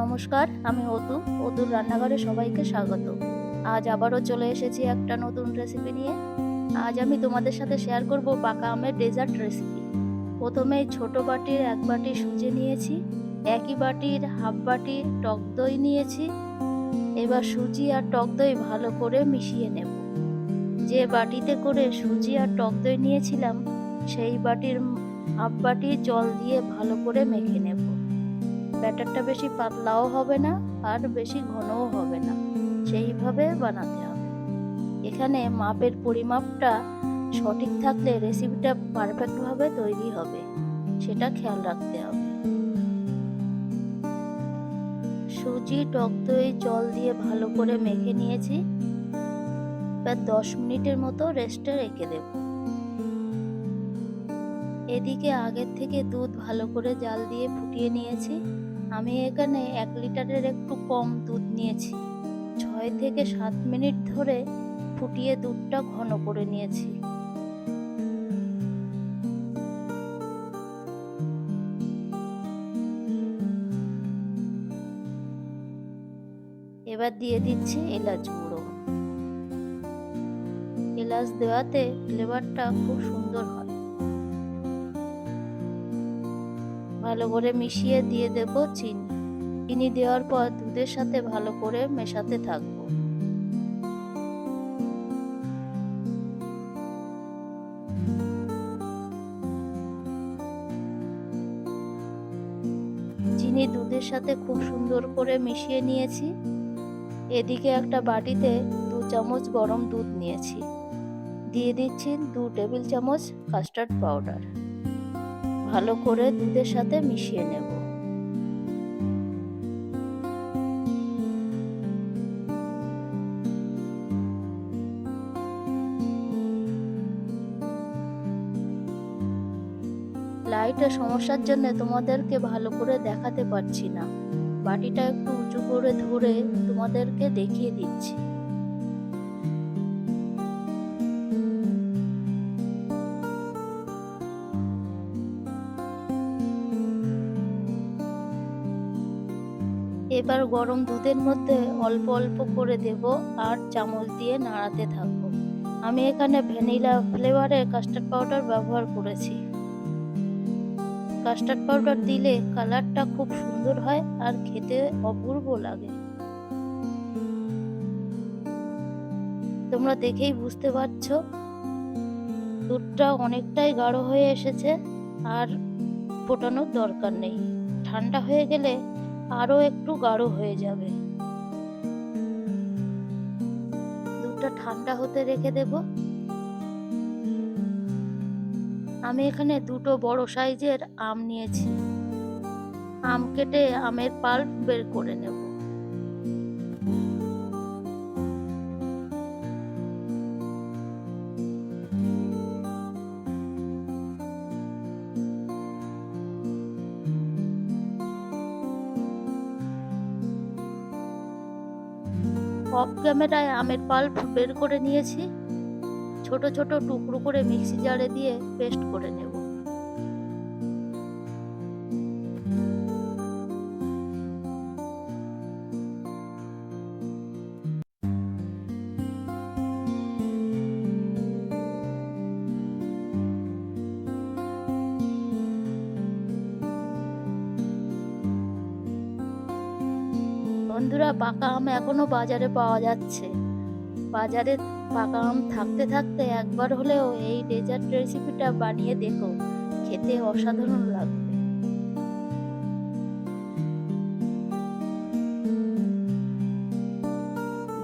নমস্কার, আমি অতুর রান্নাঘরে সবাইকে স্বাগত। আজ আবারও চলে এসেছি একটা নতুন রেসিপি নিয়ে। আজ আমি তোমাদের সাথে শেয়ার করব পাকা আমের ডেজার্ট রেসিপি। প্রথমেই ছোট বাটির 1 বাটি সুজি নিয়েছি, একই বাটির হাফ বাটি টক দই নিয়েছি। এবার সুজি আর টক দই ভালো করে মিশিয়ে নেব। যে বাটিতে করে সুজি আর টক দই নিয়েছিলাম সেই বাটির হাফ বাটি জল দিয়ে ভালো করে মেখে নেব। ব্যাটারটা বেশি পাতলাও হবে না আর বেশি ঘনও হবে না, সেইভাবে বানাতে হবে। এখানে মাপের পরিমাপটা সঠিক থাকলে রেসিপিটা পারফেক্টভাবে তৈরি হবে, সেটা খেয়াল রাখতে হবে। সুজি টক দই জল দিয়ে ভালো করে মেখে নিয়েছি। এবার 10 মিনিটের মতো রেস্টে রেখে দেব। এদিকে আগের থেকে দুধ ভালো করে জাল দিয়ে ফুটিয়ে নিয়েছি। আমি এখানে 1 লিটারের একটু কম দুধ নিয়েছি। 6 থেকে 7 মিনিট ধরে ফুটিয়ে দুধটা ঘন করে নিয়েছি। এবার দিয়ে দিচ্ছি এলাচ গুঁড়ো। এলাচ দেওয়াতে ফ্লেভারটা খুব সুন্দর হয়। ভালো করে মিশিয়ে দিয়ে দেব চিনি। চিনি দেওয়ার পর দুধের সাথে ভালো করে মেশাতে থাকবো। চিনি দুধের সাথে খুব সুন্দর করে মিশিয়ে নিয়েছি। এদিকে একটা বাটিতে 2 চামচ গরম দুধ নিয়েছি। দিয়ে দিচ্ছি 2 টেবিল চামচ কাস্টার্ড পাউডার। ভালো করে দুধের সাথে মিশিয়ে নেব। লাইটের সমস্যার জন্য তোমাদেরকে ভালো করে দেখাতে পারছি না। বাটিটা একটু উঁচু করে ধরে তোমাদেরকে দেখিয়ে দিচ্ছি। এবার গরম দুধের মধ্যে অল্প অল্প করে দেব আর চামচ দিয়ে নাড়াতে থাকবো। আমি এখানে ভ্যানিলা ফ্লেভারের কাস্টার্ড পাউডার ব্যবহার করেছি। কাস্টার্ড পাউডার দিলে কালারটা খুব সুন্দর হয় আর খেতে অপূর্ব লাগে। তোমরা দেখেই বুঝতে পারছো দুধটা অনেকটাই গাঢ় হয়ে এসেছে আর ফোটানোর দরকার নেই। ঠান্ডা হয়ে গেলে আরো একটু গাঢ় হয়ে যাবে। দুধটা ঠান্ডা হতে রেখে দেব। আমি এখানে 2টো বড় সাইজের আম নিয়েছি। আম কেটে আমের পাল্প বের করে নেব। অফ ক্যামেরায় আমের পাল্প বের করে নিয়েছি। ছোট ছোট টুকরো করে মিক্সি জারে দিয়ে পেস্ট করে নেব। বন্ধুরা, পাকা আম এখনো বাজারে পাওয়া যাচ্ছে। বাজারে পাকা আম থাকতে থাকতে একবার হলেও এই ডেজার্ট রেসিপিটা বানিয়ে দেখো, খেতে অসাধারণ লাগবে।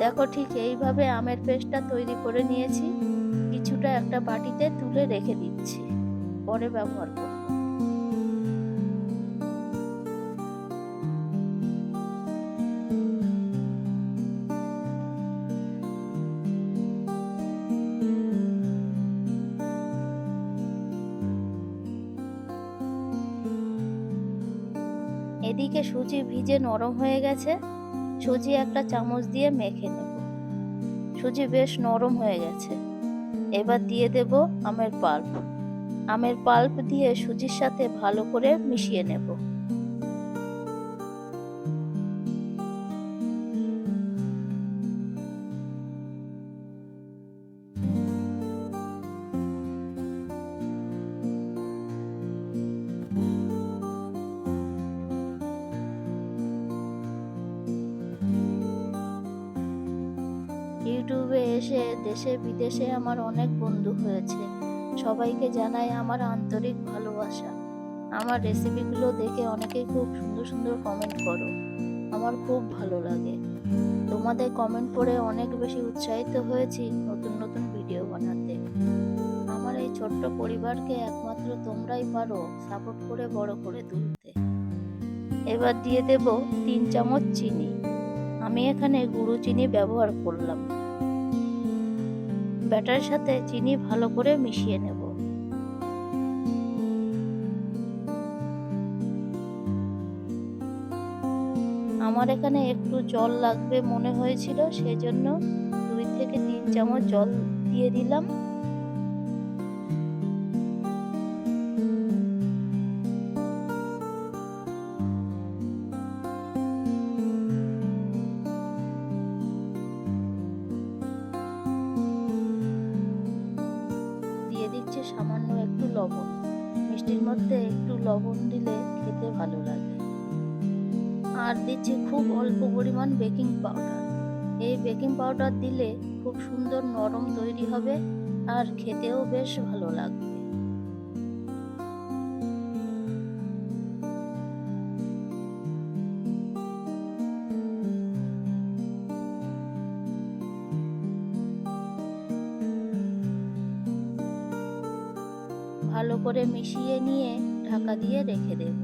দেখো, ঠিক এইভাবে আমের পেস্টটা তৈরি করে নিয়েছি। কিছুটা একটা বাটিতে তুলে রেখে দিচ্ছি, পরে ব্যবহার করব। এদিকে সুজি ভিজে নরম হয়ে গেছে। সুজি একটা চামচ দিয়ে মেখে নেব। সুজি বেশ নরম হয়ে গেছে। এবার দিয়ে দেব আমের পাল্প। আমের পাল্প দিয়ে সুজির সাথে ভালো করে মিশিয়ে নেব। এসে দেশে বিদেশে আমার অনেক বন্ধু হয়েছে। সবাইকে জানাই আমার আন্তরিক ভালোবাসা। আমার রেসিপিগুলো দেখে অনেকেই খুব সুন্দর সুন্দর কমেন্ট করো, আমার খুব ভালো লাগে। তোমাদের কমেন্ট পড়ে অনেক বেশি উৎসাহিত হয়েছি নতুন নতুন ভিডিও বানাতে। আমার এই ছোট্ট পরিবারকে একমাত্র তোমরাই পারো সাপোর্ট করে বড় করে তুলতে। এবার দিয়ে দেব 3 চামচ চিনি। আমি এখানে গুঁড়ো চিনি ব্যবহার করলাম। ব্যাটারের সাথে চিনি ভালো করে মিশিয়ে নেব। আমার এখানে একটু জল লাগবে মনে হয়েছিল, সেজন্য 2 থেকে 3 চামচ জল দিয়ে দিলাম। দিয়ে দিচ্ছি সামান্য একটু লবণ। মিষ্টির মধ্যে একটু লবণ দিলে খেতে ভালো লাগে। আর দিচ্ছি খুব অল্প পরিমাণ বেকিং পাউডার। এই বেকিং পাউডার দিলে খুব সুন্দর নরম তৈরি হবে আর খেতেও বেশ ভালো লাগবে। ভালো করে মিশিয়ে নিয়ে ঢাকা দিয়ে রেখে দেব।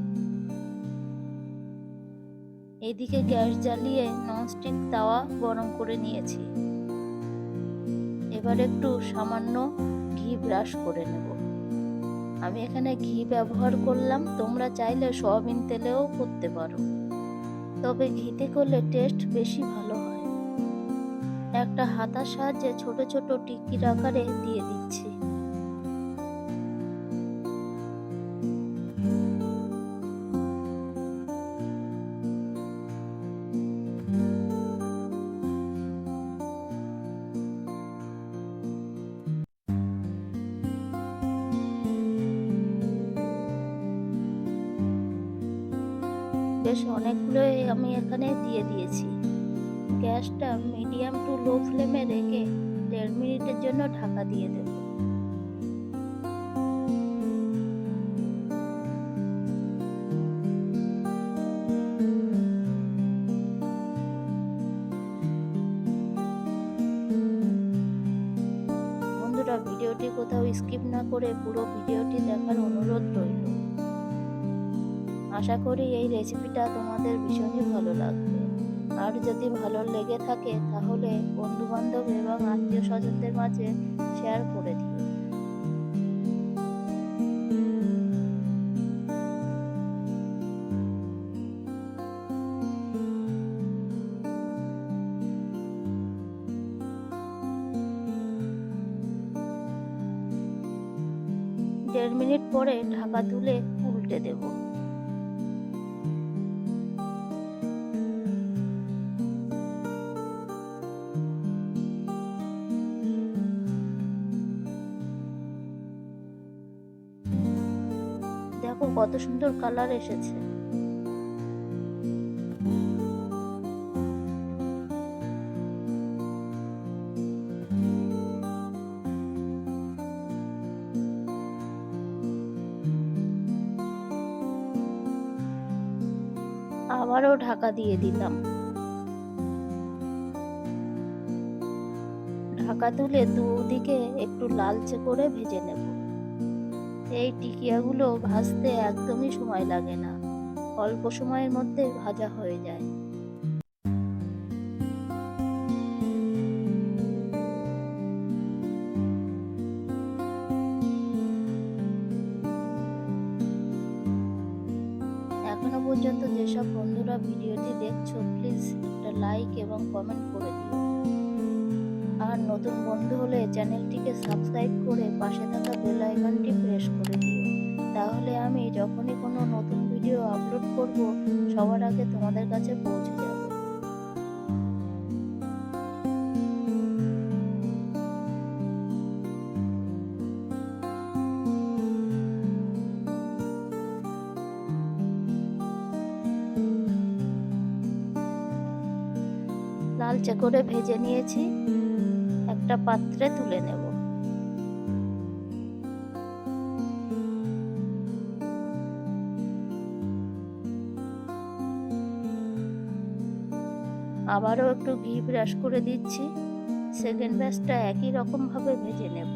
এদিকে গ্যাস জ্বালিয়ে ননস্টিক তাওয়া গরম করে নিয়েছি। এবার একটু সামান্য ঘি ব্রাশ করে নেব। আমি এখানে ঘি ব্যবহার করলাম, তোমরা চাইলে সয়াবিন তেলেও করতে পারো, তবে ঘিতে করলে টেস্ট বেশি ভালো হয়। একটা হাতার সাহায্যে ছোট ছোট টিক্কির আকারে দিয়ে দিচ্ছি। বেশ অনেকগুলোই আমি এখানে দিয়ে দিয়েছি। গ্যাসটা মিডিয়াম টু লো ফ্লেমে রেখে 1.5 মিনিটের জন্য ঢাকা দিয়ে দেব। বন্ধুরা, ভিডিওটি কোথাও স্কিপ না করে পুরো ভিডিওটি দেখার অনুরোধ রইল। আশা করি এই রেসিপিটা তোমাদের ভীষণই ভালো লাগবে। আর যদি ভালো লেগে থাকে তাহলে বন্ধু বান্ধব এবং আত্মীয় স্বজনদের মাঝে শেয়ার করে দিও। দেড় মিনিট পরে ঢাকা তুলে উল্টে দেব। দেখো কত সুন্দর কালার এসেছে। আবারও ঢাকা দিয়ে দিলাম। ঢাকা তুলে দুদিকে একটু লালচে করে ভেজে নেব। এই টিকিয়াগুলো ভাজতে একদমই সময় লাগে না, অল্প সময়ের মধ্যে ভাজা হয়ে যায়। এখনো পর্যন্ত যেসব বন্ধুরা ভিডিওটি দেখছো, প্লিজ একটা লাইক এবং কমেন্ট করে দিও। আর নতুন বন্ধু হলে চ্যানেলটিকে সাবস্ক্রাইব করে পাশে থাকা বেল আইকনটি প্রেস করে দিও। তাহলে আমি যখনই কোনো নতুন ভিডিও আপলোড করব সবার আগে তোমাদের কাছে পৌঁছে যাবে। লালচে করে ভেজে নিয়েছি। একটা পাত্রে তুলে নেব। আবারও একটু ঘি ব্রাশ করে দিচ্ছি। সেকেন্ড ব্যাচটা একই রকম ভাবে ভেজে নেব।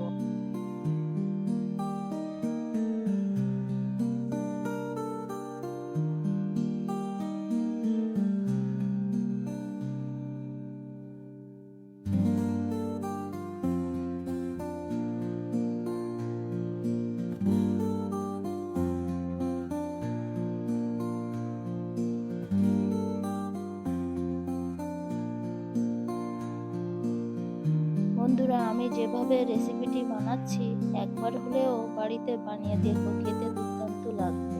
বন্ধুরা, আমি যেভাবে রেসিপিটি বানাচ্ছি একবার হলেও বাড়িতে বানিয়ে দেখো, খেতে দুর্দান্ত লাগবে।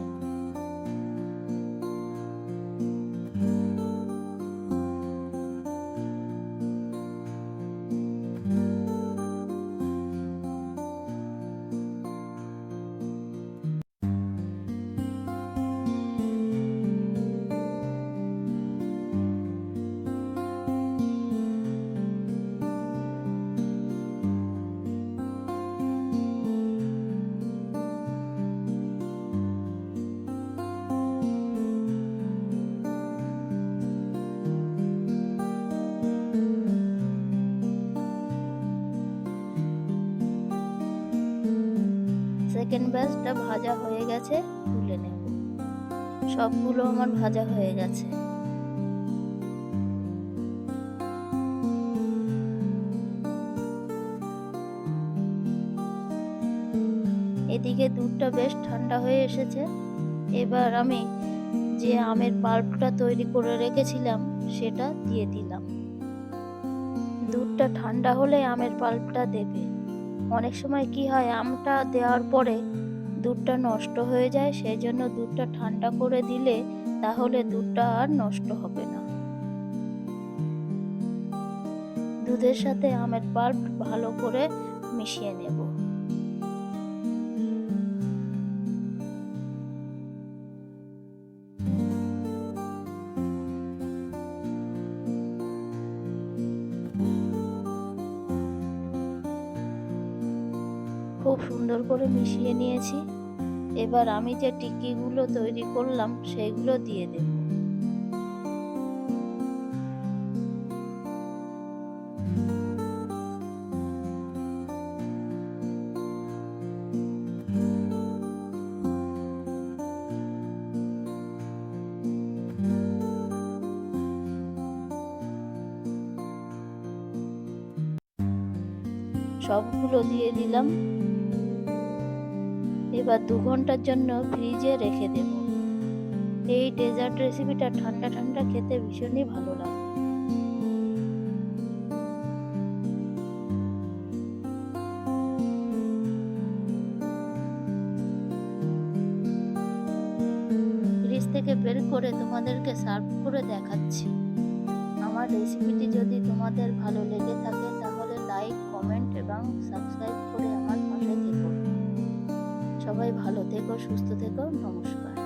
সেকেন্ড ব্যাচটা ভাজা হয়ে গেছে, তুলে নেব। সবগুলো আমার ভাজা হয়ে গেছে। এদিকে দুধটা বেশ ঠান্ডা হয়ে এসেছে। এবার আমি যে আমের পাল্পটা তৈরি করে রেখেছিলাম সেটা দিয়ে দিলাম। দুধটা ঠান্ডা হলে আমের পাল্পটা দেবে। অনেক সময় কি হয়, আমটা দেওয়ার পরে দুধটা নষ্ট হয়ে যায়, সেই জন্য দুধটা ঠান্ডা করে দিলে তাহলে দুধটা আর নষ্ট হবে না। দুধের সাথে আমের পাল্প ভালো করে মিশিয়ে নেব। খুব সুন্দর করে মিশিয়ে নিয়েছি। এবার আমি যে টিকিগুলো তৈরি করলাম সেগুলো দিয়ে দেব। সবগুলো দিয়ে দিলাম। এবার 2 ঘন্টার জন্য ফ্রিজে রেখে দেব। এই ডেজার্ট রেসিপিটা ঠান্ডা ঠান্ডা খেতে ভীষণই ভালো লাগে। ফ্রিজ থেকে বের করে তোমাদেরকে সার্ভ করে দেখাচ্ছি। আমার রেসিপিটি যদি তোমাদের ভালো লেগে থাকে তাহলে লাইক, কমেন্ট এবং সাবস্ক্রাইব করে আমার পাশে থেকো। সবাই ভালো থেকো, সুস্থ থেকো। নমস্কার।